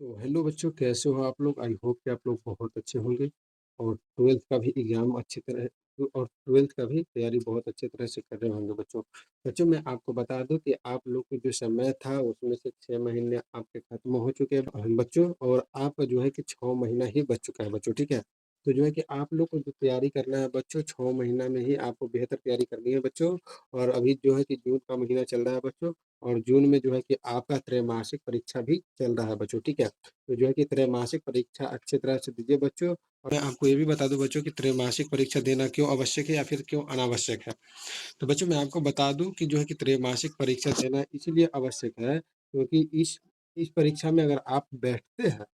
तो हेलो बच्चों, कैसे हो आप लोग? आई होप कि आप लोग बहुत अच्छे होंगे और 12th का भी एग्ज़ाम अच्छी तरह और 12th का भी तैयारी बहुत अच्छे तरह से कर रहे होंगे बच्चों। बच्चों, मैं आपको बता दूं कि आप लोग को जो समय था उसमें से 6 महीने आपके खत्म हो चुके हैं बच्चों, और आपका जो है कि 6 महीना ही बच चुका है बच्चों, ठीक है? तो जो है कि आप लोग को जो तैयारी करना है बच्चों, 6 महीना में ही आपको बेहतर तैयारी करनी है बच्चों। और अभी जो है कि जून का महीना चल रहा है बच्चों, और जून में जो है कि आपका त्रैमासिक परीक्षा भी चल रहा है बच्चों, ठीक है? तो जो है कि त्रैमासिक परीक्षा अच्छी तरह से दीजिए बच्चों। और मैं आपको ये भी बता दूं बच्चों कि त्रैमासिक परीक्षा देना क्यों आवश्यक है या फिर क्यों अनावश्यक है। तो बच्चों, मैं आपको बता दूं कि जो है कि त्रैमासिक परीक्षा देना इसलिए आवश्यक है क्योंकि इस परीक्षा में अगर आप बैठते हैं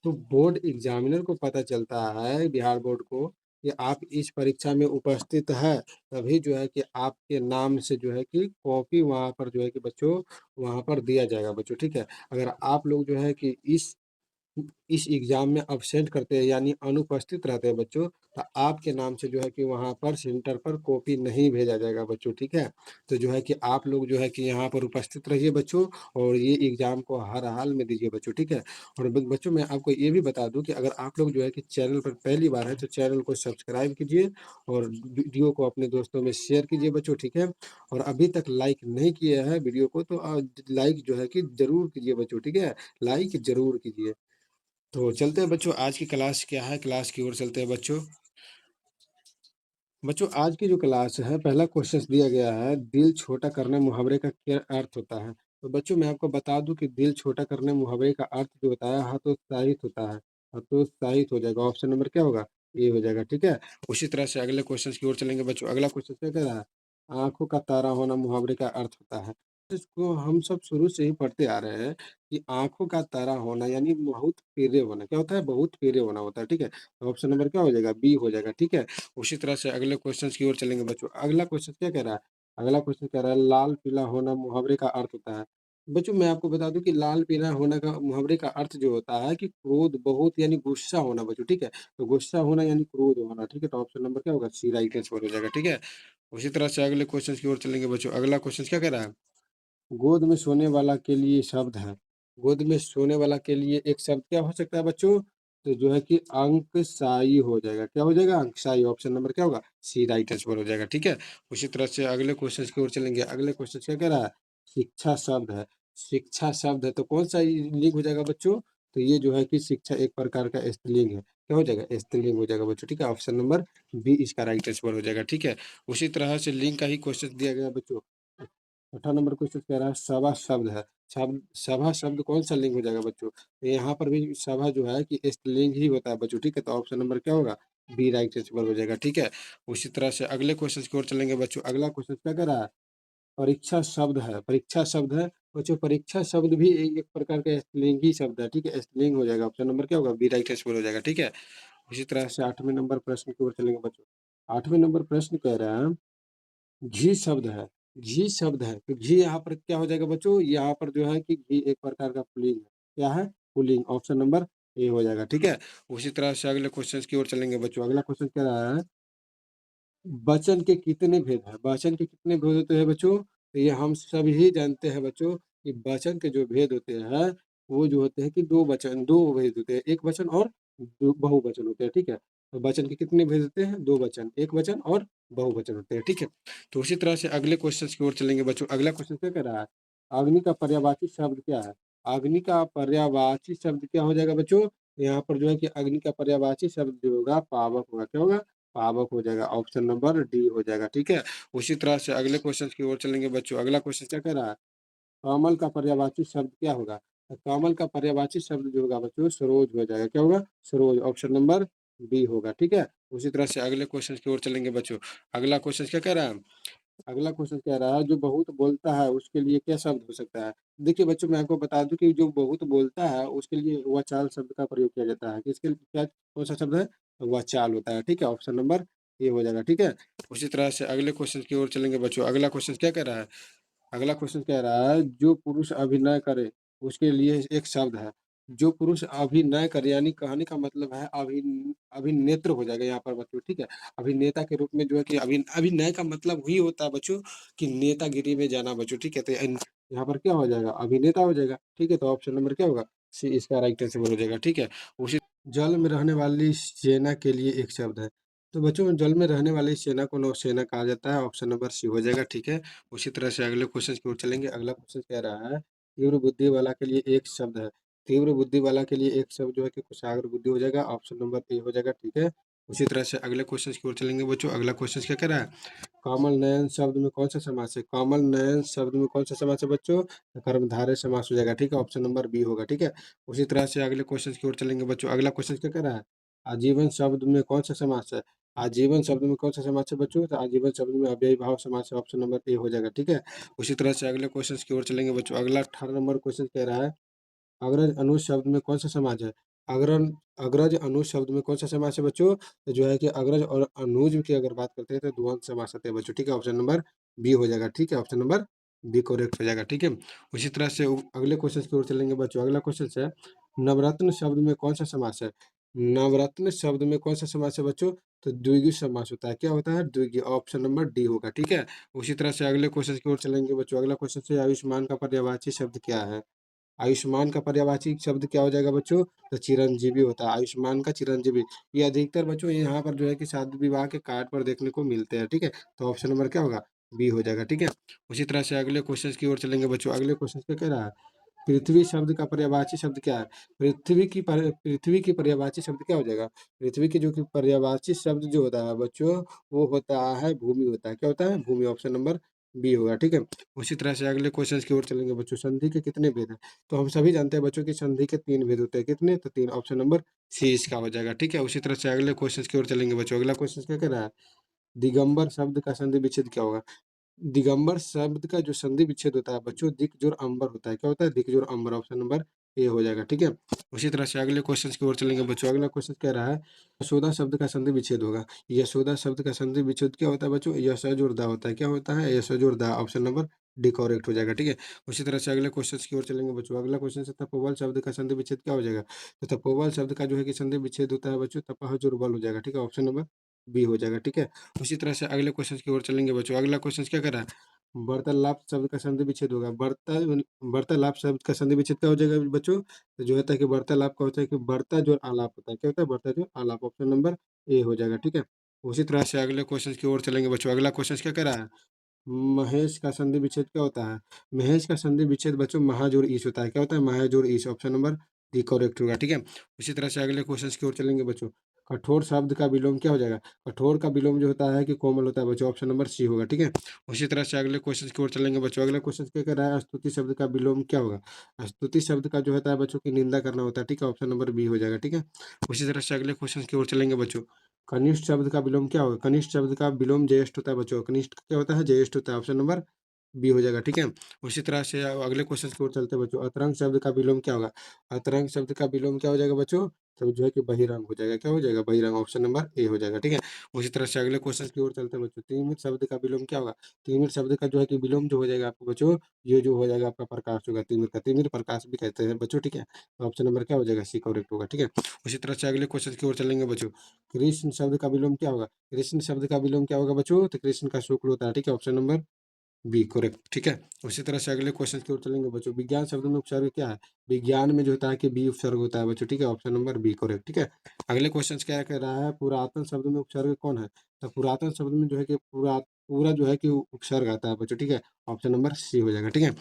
तो बोर्ड एग्जामिनर को पता चलता है, बिहार बोर्ड को, कि आप इस परीक्षा में उपस्थित है। तभी जो है कि आपके नाम से जो है कि कॉपी वहाँ पर जो है कि बच्चों वहाँ पर दिया जाएगा बच्चों, ठीक है? अगर आप लोग जो है कि इस एग्ज़ाम में अब्सेंट करते हैं यानी अनुपस्थित रहते हैं बच्चों, तो आपके नाम से जो है कि वहाँ पर सेंटर पर कॉपी नहीं भेजा जाएगा बच्चों, ठीक है? तो जो है कि आप लोग जो है कि यहाँ पर उपस्थित रहिए बच्चों, और ये एग्ज़ाम को हर हाल में दीजिए बच्चों, ठीक है? और ब बच्चों, मैं आपको ये भी बता दूँ कि अगर आप लोग जो है कि चैनल पर पहली बार हैं तो चैनल को सब्सक्राइब कीजिए और वीडियो को अपने दोस्तों में शेयर कीजिए बच्चों, ठीक है? और अभी तक लाइक नहीं किए हैं वीडियो को तो लाइक जो है कि ज़रूर कीजिए बच्चों, ठीक है? लाइक ज़रूर कीजिए। तो चलते हैं बच्चों, आज की क्लास क्या है, क्लास की ओर चलते हैं बच्चों। बच्चों, आज की जो क्लास है, पहला क्वेश्चन दिया गया है, दिल छोटा करना मुहावरे का क्या अर्थ होता है? तो बच्चों, मैं आपको बता दूं कि दिल छोटा करने मुहावरे का अर्थ जो होता है हतोत्साहित होता है। हतोत्साहित हो जाएगा, ऑप्शन नंबर क्या होगा? ए हो जाएगा, ठीक है? उसी तरह से अगले क्वेश्चन की ओर चलेंगे बच्चों। अगला क्वेश्चन क्या कह रहा है? आंखों का तारा होना मुहावरे का अर्थ होता है। इसको हम सब शुरू से ही पढ़ते आ रहे हैं कि आंखों का तारा होना यानी बहुत पेरे होना। क्या होता है? बहुत पेरे होना होता है, ठीक है? तो ऑप्शन नंबर क्या हो जाएगा? बी हो जाएगा, ठीक है? उसी तरह से अगले क्वेश्चन की ओर चलेंगे बच्चों। अगला क्वेश्चन क्या कह रहा है? अगला क्वेश्चन कह रहा है लाल पीला होना मुहावरे का अर्थ होता है। बच्चों, मैं आपको बता दूं कि लाल पीला होना का मुहावरे का अर्थ जो होता है कि क्रोध बहुत यानी गुस्सा होना बच्चों, ठीक है? तो गुस्सा होना यानी क्रोध होना, ठीक है? तो ऑप्शन नंबर क्या होगा? सी राइट आंसर हो जाएगा, ठीक है? उसी तरह से अगले क्वेश्चन की ओर चलेंगे बच्चों। अगला क्वेश्चन क्या कह रहा है? गोद में सोने वाला के लिए शब्द है। गोद में सोने वाला के लिए एक शब्द क्या हो सकता है बच्चों? तो जो है कि अंकशाई हो जाएगा। क्या हो जाएगा? अंकशाई। ऑप्शन नंबर क्या होगा? सी राइट आंसर हो जाएगा, ठीक है? उसी तरह से अगले क्वेश्चन की ओर चलेंगे। अगले क्वेश्चन क्या कह रहा है? शिक्षा शब्द है। शिक्षा शब्द है तो कौन सा लिंग हो जाएगा बच्चों? तो ये जो है कि शिक्षा एक प्रकार का स्त्रीलिंग है। क्या हो जाएगा? स्त्रीलिंग हो जाएगा बच्चों, ठीक है? ऑप्शन नंबर बी इसका राइट आंसर हो जाएगा, ठीक है? उसी तरह से लिंग का ही क्वेश्चन दिया गया बच्चों। 8 नंबर क्वेश्चन कह रहा है सभा शब्द है। सभा शब्द कौन सा लिंग हो जाएगा बच्चों? तो यहाँ पर भी सभा जो है कि स्त्रीलिंग ही होता है बच्चों, ठीक है? तो ऑप्शन नंबर क्या होगा? बी राइट आंसर हो जाएगा, ठीक है? उसी तरह से अगले क्वेश्चन की ओर चलेंगे बच्चों। अगला क्वेश्चन क्या कर रहा है? परीक्षा शब्द है। परीक्षा शब्द है बच्चों। परीक्षा शब्द भी एक प्रकार का स्त्रीलिंग ही शब्द है, ठीक है? स्त्रीलिंग हो जाएगा। ऑप्शन नंबर क्या होगा? बी राइट आंसर हो जाएगा, ठीक है? उसी तरह से 8वें नंबर प्रश्न की ओर चलेंगे बच्चों। 8वें नंबर प्रश्न कह रहे हैं घी शब्द है। घी शब्द है तो घी यहाँ पर क्या हो जाएगा बच्चों? यहाँ पर जो है कि घी एक प्रकार का पुल्लिंग है। क्या है? पुल्लिंग। ऑप्शन नंबर ए हो जाएगा, ठीक है? उसी तरह से अगले क्वेश्चन की ओर चलेंगे बच्चों। अगला क्वेश्चन क्या रहा है? वचन के कितने भेद हैं? वचन के कितने भेद होते हैं बच्चों? तो ये हम सभी जानते हैं बच्चों कि वचन के जो भेद होते हैं, वो जो होते हैं कि 2 वचन 2 भेद होते हैं। एक वचन और दो बहुवचन होते हैं, ठीक है? तो वचन के कितने भेद होते हैं? 2 वचन, एक वचन और बहुवचन होते हैं, ठीक है? तो उसी तरह से अगले क्वेश्चन की ओर चलेंगे बच्चों। अगला क्वेश्चन क्या कह रहा है? अग्नि का पर्यायवाची शब्द क्या है? अग्नि का पर्यायवाची शब्द क्या हो जाएगा बच्चों? यहाँ पर जो है कि अग्नि का पर्यायवाची शब्द जो होगा पावक होगा। क्या होगा? पावक हो जाएगा। ऑप्शन नंबर डी हो जाएगा, ठीक है? उसी तरह से अगले क्वेश्चन की ओर चलेंगे बच्चों। अगला क्वेश्चन क्या कह रहा है? कमल का पर्यायवाची शब्द क्या होगा? तो कमल का पर्यायवाची शब्द जो होगा बच्चों सरोज हो जाएगा। क्या होगा? सरोज। ऑप्शन नंबर बी होगा, ठीक है? उसी तरह से अगले क्वेश्चन की ओर चलेंगे बच्चों। अगला क्वेश्चन क्या कह रहा है? अगला क्वेश्चन कह रहा है जो बहुत बोलता है उसके लिए क्या शब्द हो सकता है? देखिए बच्चों, मैं आपको बता दूं कि जो बहुत बोलता है उसके लिए वचाल शब्द का प्रयोग किया जाता है। किसके लिए? क्या कौन सा शब्द है? वचाल होता है, ठीक है? ऑप्शन नंबर ए हो जाएगा, ठीक है? उसी तरह से अगले क्वेश्चन की ओर चलेंगे बच्चों। अगला क्वेश्चन क्या कह रहा है? अगला क्वेश्चन कह रहा है जो पुरुष अभिनय करे उसके लिए एक शब्द है। जो पुरुष अभिनय करे यानी कहने का मतलब है अभिनेत्र हो जाएगा यहाँ पर बच्चों, ठीक है? अभिनेता के रूप में जो है कि अभिनय का मतलब ही होता है बच्चों कि नेतागिरी में जाना बच्चों, ठीक है? तो यहाँ पर क्या हो जाएगा? अभिनेता हो जाएगा, ठीक है? तो ऑप्शन नंबर क्या होगा? सी इसका राइट आंसर हो जाएगा, ठीक है। उसी जल में रहने वाली सेना के लिए एक शब्द है। तो बच्चों जल में रहने वाली सेना को नौसेना कहा जाता है, ऑप्शन नंबर सी हो जाएगा, ठीक है। उसी तरह से अगले क्वेश्चन की ओर चलेंगे। अगला क्वेश्चन कह रहा है तीव्र बुद्धि वाला के लिए एक शब्द है। तीव्र बुद्धि वाला के लिए एक शब्द जो है कि कुशाग्र बुद्धि हो जाएगा, ऑप्शन नंबर ए हो जाएगा, ठीक है। उसी तरह से अगले क्वेश्चन की ओर चलेंगे बच्चों। अगला क्वेश्चन क्या कह रहा है, कमल नयन शब्द में कौन सा समास है। कमल नयन शब्द में कौन सा समास है बच्चों, तो कर्मधारय समास हो जाएगा, ठीक है। ऑप्शन नंबर बी होगा, ठीक है। उसी तरह से अगले क्वेश्चन की ओर चलेंगे बच्चों। अगला क्वेश्चन क्या कह रहा है, आजीवन शब्द में कौन सा समास है। आजीवन शब्द में कौन सा समास है बच्चों, तो आजीवन शब्द में अव्ययी भाव समास है, ऑप्शन नंबर ए हो जाएगा, ठीक है। उसी तरह से अगले क्वेश्चन की ओर चलेंगे बच्चों। अगला 18 नंबर क्वेश्चन कह रहा है अग्रज अनुज शब्द में कौन सा समाज है। अग्रज अग्रज अनुज शब्द में कौन सा समास है बच्चों, तो जो है कि अग्रज और अनुज की अगर बात करते हैं तो द्वंद्व समास आते हैं बच्चों, ठीक है। ऑप्शन नंबर बी हो जाएगा, ठीक है। ऑप्शन नंबर बी करेक्ट हो जाएगा, ठीक है। उसी तरह से अगले क्वेश्चन की ओर चलेंगे बच्चों। अगला क्वेश्चन है नवरत्न शब्द में कौन सा समास है। नवरत्न शब्द में कौन सा समास है बच्चों, तो द्विगु समास होता है। क्या होता है, द्विगु, ऑप्शन नंबर डी होगा, ठीक है। उसी तरह से अगले क्वेश्चन की ओर चलेंगे बच्चों। अगला क्वेश्चन है आयुष्मान का पर्यायवाची शब्द क्या है। आयुष्मान का पर्यायवाची शब्द क्या हो जाएगा बच्चों, तो चिरंजीवी होता है। आयुष्मान का चिरंजीवी, ये अधिकतर बच्चों यहाँ पर जो है कि शादी विवाह के कार्ड पर देखने को मिलते हैं, ठीक है। तो ऑप्शन नंबर क्या होगा, बी हो जाएगा, ठीक है। उसी तरह से अगले क्वेश्चन की ओर चलेंगे बच्चों। अगले क्वेश्चन क्या कह रहा है, पृथ्वी शब्द का पर्यायवाची शब्द क्या है। पृथ्वी की पर्यायवाची शब्द क्या हो जाएगा, पृथ्वी की जो कि पर्यायवाची शब्द जो होता है बच्चों, वो होता है भूमि होता है। क्या होता है, भूमि, ऑप्शन नंबर बी होगा, ठीक है। उसी तरह से अगले क्वेश्चन की ओर चलेंगे बच्चों। संधि के कितने भेद हैं, तो हम सभी जानते हैं बच्चों की संधि के 3 भेद होते हैं। कितने, तो 3, ऑप्शन नंबर सी इसका हो जाएगा, ठीक है। उसी तरह से अगले क्वेश्चन की ओर चलेंगे बच्चों। अगला क्वेश्चन क्या कह रहा है, दिगंबर शब्द का संधि विच्छेद क्या होगा। दिगंबर शब्द का जो संधि विच्छेद होता है बच्चों, दिक जोर अंबर होता है। क्या होता है, दिक जोर अंबर, ऑप्शन नंबर ए हो जाएगा, ठीक है। उसी तरह से अगले क्वेश्चन की ओर चलेंगे बच्चों। अगला क्वेश्चन कह रहा है यशोदा शब्द का संधि विच्छेद होगा। यशोदा शब्द का संधि विच्छेद क्या होता है बच्चों, यश जोर दा होता है। क्या होता है, यश जोर दा, ऑप्शन नंबर डी करेक्ट हो जाएगा, ठीक है। उसी तरह से अगले क्वेश्चन की ओर चलेंगे बच्चों। अगला क्वेश्चन है तपोबल शब्द का संधि विच्छेद क्या हो जाएगा। तो तपोबल शब्द का जो है कि संधि विच्छेद होता है बच्चों, तपह जोर बल हो जाएगा, ठीक है। ऑप्शन नंबर बी हो जाएगा, ठीक है। उसी तरह से अगले क्वेश्चन की ओर चलेंगे बच्चों। अगला क्वेश्चन क्या कर रहा है, वार्तालाप शब्द का संधि विच्छेद होगा। वार्तालाप शब्द का संधि विच्छेद क्या हो जाएगा बच्चों, तो जो होता है कि वार्तालाप का होता है कि वार्ता जो आलाप होता है। क्या होता है, वार्ता जो आलाप, ऑप्शन नंबर ए हो जाएगा, ठीक है। उसी तरह से अगले क्वेश्चन की ओर चलेंगे बच्चों। अगला क्वेश्चन क्या कह रहा है, महेश का संधि विच्छेद क्या होता है। महेश का संधि विच्छेद बच्चों महाजोड़ ईश होता है। क्या होता है, महाजोड़ ईश, ऑप्शन नंबर डी करेक्ट होगा, ठीक है। उसी तरह से अगले क्वेश्चन की ओर चलेंगे बच्चों। कठोर शब्द का विलोम क्या हो जाएगा। कठोर का विलोम जो होता है कि कोमल होता है बच्चों, ऑप्शन नंबर सी होगा, ठीक है। उसी तरह से अगले क्वेश्चन की ओर चलेंगे बच्चों। अगले क्वेश्चन क्या कह रहा है, स्तुति शब्द का विलोम क्या होगा। स्तुति शब्द का जो होता है बच्चों की निंदा करना होता है, ठीक है। ऑप्शन नंबर बी हो जाएगा, ठीक है। उसी तरह से अगले क्वेश्चन की ओर चलेंगे बच्चों। कनिष्ठ शब्द का विलोम क्या होगा। कनिष्ठ शब्द का विलोम ज्येष्ठ होता है बच्चों। कनिष्ठ क्या होता है, ज्येष्ठ होता है, ऑप्शन नंबर बी हो जाएगा, ठीक है। उसी तरह से अगले क्वेश्चन की ओर चलते हैं बच्चों। अतरंग शब्द का विलोम क्या होगा। अतरंग शब्द का विलोम क्या हो जाएगा बच्चों, तो जो है कि बहिरंग हो जाएगा। क्या हो जाएगा, बहिरंग, ऑप्शन नंबर ए हो जाएगा, ठीक है। उसी तरह से अगले क्वेश्चन की ओर चलते हैं बच्चों। तिमिर शब्द का विलोम क्या होगा। तिमिर शब्द का जो है कि विलोम जो हो जाएगा आपको बच्चों, ये जो हो जाएगा आपका प्रकाश होगा। तिमिर का, तिमिर प्रकाश भी कहते हैं बच्चों, ठीक है। तो ऑप्शन नंबर क्या हो जाएगा, सी करेक्ट होगा, ठीक है। उसी तरह से अगले क्वेश्चन की ओर चलेंगे बच्चों। कृष्ण शब्द का विलोम क्या होगा। कृष्ण शब्द का विलोम क्या होगा बच्चों, तो कृष्ण का शुक्ल होता है, ठीक है। ऑप्शन नंबर बी करेक्ट, ठीक है। उसी तरह से अगले क्वेश्चन की ओर चलेंगे बच्चों। विज्ञान शब्द में उपसर्ग क्या है। विज्ञान में जो होता है कि बी उपसर्ग होता है बच्चों, ठीक है। ऑप्शन नंबर बी करेक्ट, ठीक है। अगले क्वेश्चन क्या कह रहा है, पुरातन शब्द में उपसर्ग कौन है। तो पुरातन शब्द में जो है कि पूरा जो है कि उपसर्ग आता है बच्चों, ठीक है। ऑप्शन नंबर सी हो जाएगा, ठीक है।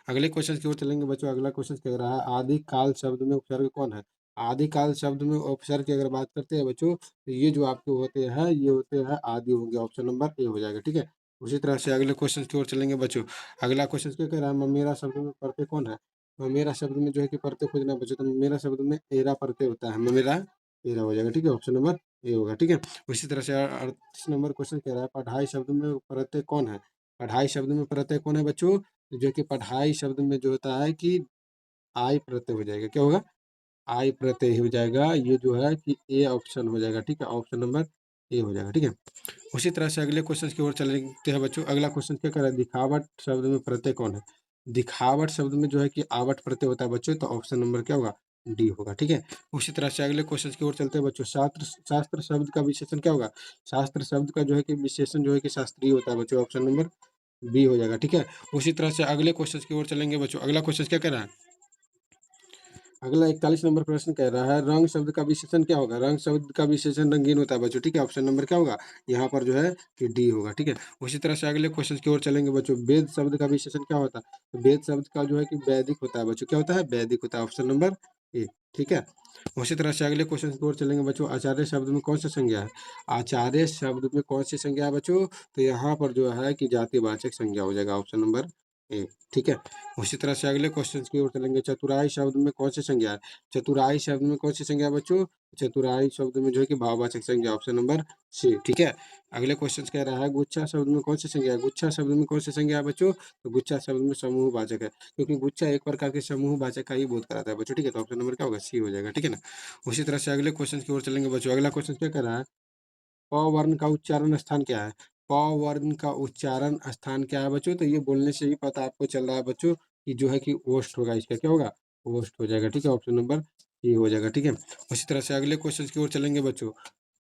अगले क्वेश्चन की ओर चलेंगे बच्चों। अगला क्वेश्चन कह रहा है आदिकाल शब्द में उपसर्ग कौन है। आदिकाल शब्द में उपसर्ग की अगर बात करते हैं बच्चों, तो ये जो आपके होते हैं ये होते हैं आदि होंगे, ऑप्शन नंबर ए हो जाएगा, ठीक है। उसी तरह से अगले क्वेश्चन की ओर चलेंगे बच्चों। अगला क्वेश्चन क्या कह रहा है, ममेरा शब्द में प्रत्यय कौन है। ममेरा शब्द में जो है कि प्रत्यय खोजना है बच्चों, तो ममेरा शब्द में एरा प्रत्यय होता है। ममेरा एरा हो जाएगा, ठीक है। ऑप्शन नंबर ए होगा, ठीक है। उसी तरह से 38 नंबर क्वेश्चन कह रहा है पढ़ाई शब्द में प्रत्यय कौन है। पढ़ाई शब्द में प्रत्यय कौन है बच्चों, तो जो कि पढ़ाई शब्द में जो होता है कि आई प्रत्यय हो जाएगा। क्या होगा, आई प्रत्यय हो जाएगा। ये जो है कि ए ऑप्शन हो जाएगा, ठीक है। ऑप्शन नंबर ए हो जाएगा, ठीक है। उसी तरह से अगले क्वेश्चन की ओर चलते हैं बच्चों। अगला क्वेश्चन क्या कर रहा है, दिखावट शब्द में प्रत्यय कौन है। दिखावट शब्द में जो है कि आवट प्रत्यय होता है बच्चों, तो ऑप्शन नंबर क्या होगा, डी होगा, ठीक है। उसी तरह से अगले क्वेश्चन की ओर चलते हैं बच्चों। शास्त्र शास्त्र शब्द का विशेषण क्या होगा। शास्त्र शब्द का जो है कि विशेषण जो है कि शास्त्रीय होता है बच्चों, ऑप्शन नंबर बी हो जाएगा, ठीक है। उसी तरह से अगले क्वेश्चन की ओर चलेंगे बच्चों। अगला क्वेश्चन क्या कह रहा है, अगला 41 नंबर प्रश्न कह रहा है रंग शब्द का विशेषण क्या होगा? रंग शब्द का विशेषण रंगीन होता है बच्चों, ठीक है? ऑप्शन नंबर क्या होगा? यहाँ पर जो है कि डी होगा, ठीक है? उसी तरह से अगले क्वेश्चन की ओर चलेंगे बच्चों। वेद शब्द का विशेषण क्या होता है? तो वेद शब्द का जो है कि वैदिक होता है बच्चों, क्या होता है? वैदिक होता है, ऑप्शन नंबर ए, ठीक है? उसी तरह से अगले क्वेश्चन की ओर चलेंगे बच्चों। आचार्य शब्द में कौन सी संज्ञा है? आचार्य शब्द में कौन सी संज्ञा है बच्चों? तो यहाँ पर जो है कि जातिवाचक संज्ञा हो जाएगा, ऑप्शन नंबर ए, ठीक है? उसी तरह से अगले क्वेश्चन की ओर चलेंगे। चतुराई शब्द में कौन सी संज्ञा है? चतुराई शब्द में कौन सी संज्ञा है बच्चों? चतुराई शब्द में जो है कि भाववाचक संज्ञा, ऑप्शन नंबर सी, ठीक है? अगले क्वेश्चन कह रहा है गुच्छा शब्द में कौन सी संज्ञा है? गुच्छा शब्द में कौन सी संज्ञा है बच्चों? तो गुच्छा शब्द में समूहवाचक है, क्योंकि गुच्छा एक प्रकार के समूहवाचक का ही बोध कराता है बच्चों, ठीक है? तो ऑप्शन नंबर क्या होगा? सी हो जाएगा, ठीक है ना? उसी तरह से अगले क्वेश्चन की ओर चलेंगे बच्चों। अगला क्वेश्चन क्या कह रहा है? प वर्ण का उच्चारण स्थान क्या है? प वर्ण का उच्चारण स्थान क्या है बच्चों? तो ये बोलने से ही पता आपको चल रहा है बच्चों कि जो है कि ओष्ठ होगा, इसका क्या होगा? ओष्ठ हो जाएगा, ठीक है? ऑप्शन नंबर सी हो जाएगा, ठीक है? उसी तरह से अगले क्वेश्चन की ओर चलेंगे बच्चों।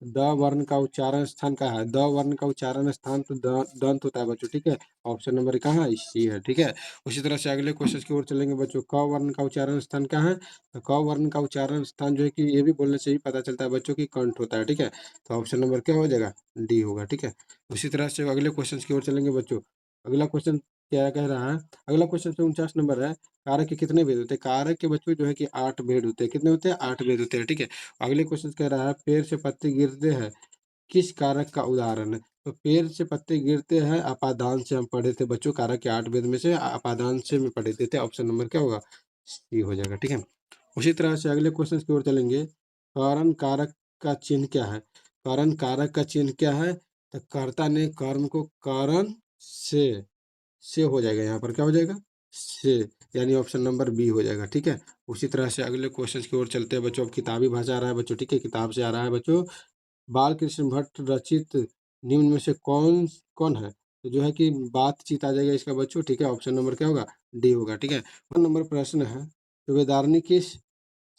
द वर्ण का उच्चारण स्थान कहाँ है? द वर्ण का उच्चारण स्थान तो दंत होता है बच्चों, ठीक है? ऑप्शन नंबर कहाँ है? सी है, ठीक है? उसी तरह से अगले क्वेश्चन की ओर चलेंगे बच्चों। क वर्ण का उच्चारण स्थान कहाँ है? तो क वर्ण का उच्चारण स्थान जो है कि ये भी बोलने से ही पता चलता है बच्चों की कंठ होता है, ठीक है? तो ऑप्शन नंबर क्या हो जाएगा? डी होगा, ठीक है? उसी तरह से अगले क्वेश्चन की ओर चलेंगे बच्चों। अगला क्वेश्चन क्या कह रहा है? अगला क्वेश्चन 49 नंबर है। कारक के कितने भेद होते हैं? कारक के बच्चों जो है कि 8 भेद होते हैं। कितने होते हैं? 8 भेद होते हैं, ठीक है? अगले क्वेश्चन कह रहा है पेड़ से पत्ते गिरते हैं, किस कारक का उदाहरण है? तो पेड़ से पत्ते गिरते हैं अपादान से, हम पढ़े थे बच्चों, कारक के 8 भेद में से अपादान से में पढ़े थे। ऑप्शन नंबर क्या होगा? सी हो जाएगा, ठीक है? उसी तरह से अगले क्वेश्चन की ओर चलेंगे। कारण कारक का चिन्ह क्या है? कारण कारक का चिन्ह क्या है? तो कर्ता ने कर्म को कारण से हो जाएगा, यहाँ पर क्या हो जाएगा? से, यानी ऑप्शन नंबर बी हो जाएगा, ठीक है? उसी तरह से अगले क्वेश्चन की ओर चलते हैं बच्चों। अब किताबी भाषा आ रहा है बच्चों, ठीक है? किताब से आ रहा है बच्चों। बाल कृष्ण भट्ट रचित निम्न में से कौन कौन है? तो जो है कि बातचीत आ जाएगा इसका बच्चों, ठीक है? ऑप्शन नंबर क्या होगा? डी होगा, ठीक है? नंबर प्रश्न है, तो वेदारण्य किस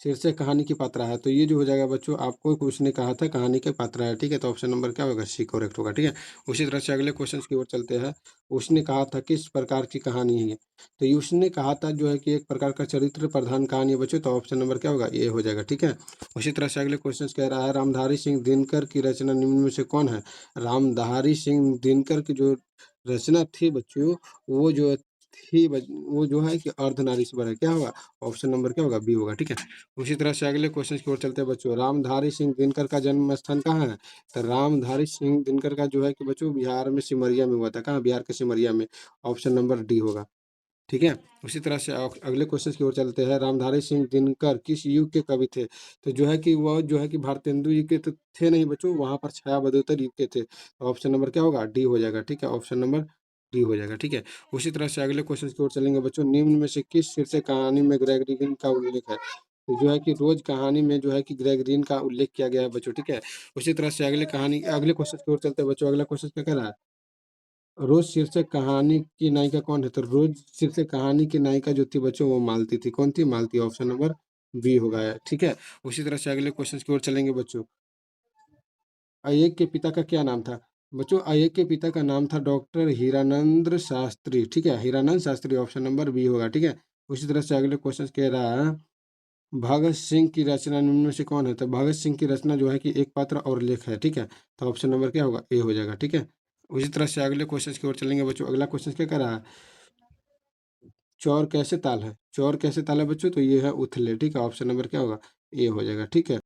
शीर्षक कहानी की पात्रा है? तो ये जो हो जाएगा बच्चों, आपको उसने कहा था कहानी के पात्रा है, ठीक है? तो ऑप्शन नंबर क्या होगा? सी करेक्ट होगा, ठीक है? उसी तरह से अगले क्वेश्चन की ओर चलते हैं। उसने कहा था किस प्रकार की कहानी है? तो ये उसने कहा था जो है कि एक प्रकार का चरित्र प्रधान कहानी है बच्चों, तो ऑप्शन नंबर क्या होगा? ये हो जाएगा, ठीक है? उसी तरह से अगले क्वेश्चन कह रहा है रामधारी सिंह दिनकर की रचना निम्न में से कौन है? रामधारी सिंह दिनकर की जो रचना थी बच्चों, वो जो थी वो जो है कि अर्धनारीश्वर है, क्या होगा? ऑप्शन नंबर क्या होगा? बी होगा, ठीक है? उसी तरह से अगले क्वेश्चन की ओर चलते हैं बच्चों। रामधारी सिंह दिनकर का जन्म स्थान कहाँ है? तो रामधारी सिंह दिनकर का जो है कि बच्चों बिहार में सिमरिया में हुआ था। कहाँ? बिहार के सिमरिया में, ऑप्शन नंबर डी होगा, ठीक है? उसी तरह से अगले क्वेश्चन की ओर चलते हैं। रामधारी सिंह दिनकर किस युग के कवि थे? तो जो है कि वह जो है कि भारतेंदु युग के तो थे नहीं बच्चों, वहां पर छाया बदोतर युग के थे। तो ऑप्शन नंबर क्या होगा? डी हो जाएगा, ठीक है? ऑप्शन नंबर डी हो जाएगा, ठीक है? उसी तरह से अगले क्वेश्चन की ओर चलेंगे बच्चों। निम्न में से किस शीर्षक कहानी में ग्रेगरियन का उल्लेख है? तो जो है कि रोज कहानी में जो है कि ग्रेगरियन का उल्लेख किया गया है बच्चों, ठीक है? उसी तरह से अगले क्वेश्चन की ओर चलते हैं बच्चों। अगला क्वेश्चन क्या कह रहा है? रोज शीर्षक कहानी की नायिका कौन है? तो रोज शीर्षक कहानी की नायिका जो थी बच्चों, वो मालती थी। कौन थी? मालती, ऑप्शन नंबर बी होगा, ठीक है? उसी तरह से अगले क्वेश्चन की ओर चलेंगे बच्चों। अय्यक के पिता का क्या नाम था? बच्चों अय्यक के पिता का नाम था डॉक्टर हीरानंद शास्त्री, ठीक है? Hiranand Shastri, option number B होगा, ठीक है? उसी तरह से अगले क्वेश्चन कह रहा है भगत सिंह की रचना निम्न में से कौन है? तो भगत सिंह की रचना जो है कि एक पात्र और लेख है, ठीक है? तो ऑप्शन नंबर क्या होगा? ए हो जाएगा, ठीक है? उसी तरह से अगले क्वेश्चन की ओर चलेंगे बच्चों। अगला क्वेश्चन क्या कर रहा है? चौर कैसे ताल है? चौर कैसे ताल है बच्चों? तो ये है उथले, ठीक है? ऑप्शन नंबर क्या होगा? ए हो जाएगा, ठीक है?